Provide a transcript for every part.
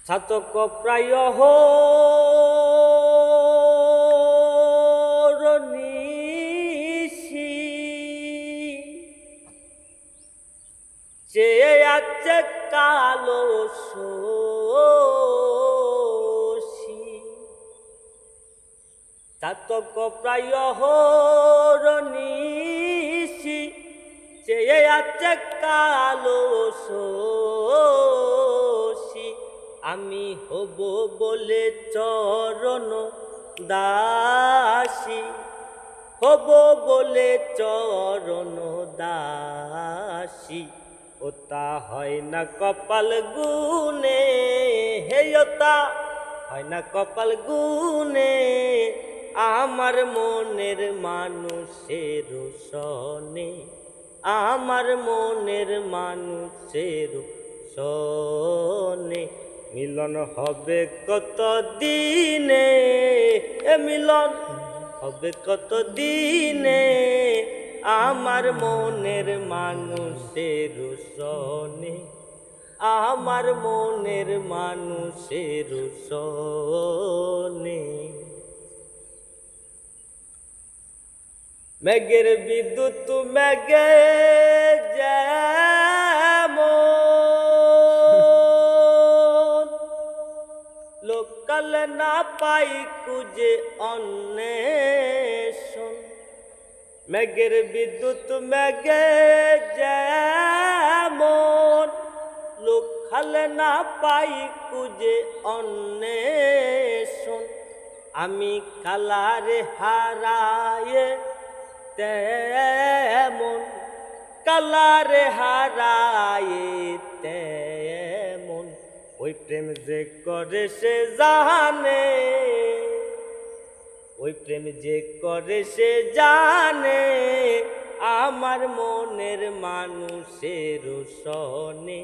ছাতক প্রায় নিশি চেয়ে আছে কালো শোষী ছাতক প্রায় নিশি চেয়ে আছে কালো শোষী আমি হব বলে চরণ দাসী হব বলে চরণ দাসী ওতা হয় না কপাল গুনে হে ওতা হয় না কপাল গুনে আমার মনের মানুষের সনে আমার মনের মানুষের সনে মিলন হবে কত দিনে মিলন হবে কত দিনে আমার মনের মানুষের সনে আমার মনের মানুষের সনে মেঘের বিদ্যুৎ মেঘে লোকাল না পাই কুজে অন্বেষণ মেঘের বিদ্যুৎ মেঘে যেমন লোকাল না পাই কুজে অন্বেষণ আমি কালারে হারায়ে তেমন কালারে হারায়ে তেমন ওই প্রেম যে করে সে জানে ওই প্রেম যে করে সে জানে আমার মনের মানুষের সনে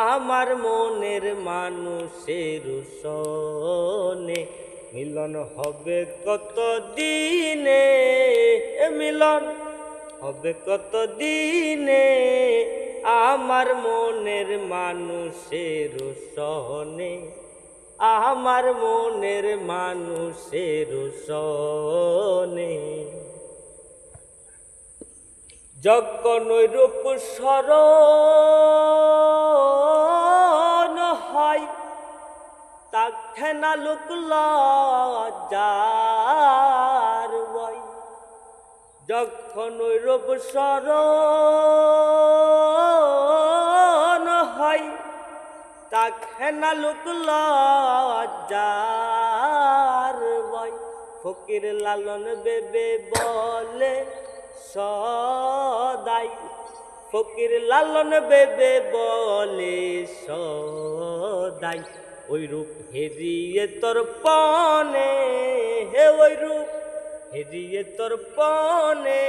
আমার মনের মানুষের সনে মিলন হবে কত দিনে মিলন হবে কত দিনে আমার মনের মানুষের সনে আমার মনের মানুষের সনে যখন ওই রূপ স্মরণ হয় তাকে না লোক লজ্জার বই যখন ওই রূপ স্মরণ হয় তাকে না লোক লজ্জার বই ফকির লালন বেবে বলে সদাই ফকির লালন বেবে বলে সদাই ওই রূপ হেরিয়ে তোর পনে হে ওই রূপ হেরিয়ে তোর পনে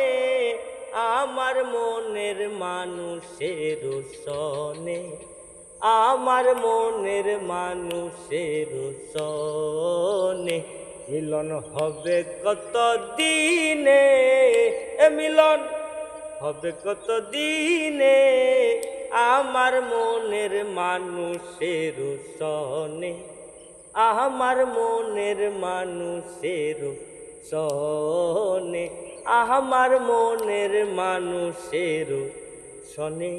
আমার মনের মানুষের সনে আমার মনের মানুষের সনে মিলন হবে কত দিনে মিলন হবে কত দিনে আমার মনের মানুষের সনে আমার মনের মানুষের সনে আমার মনের মানুষের সনে।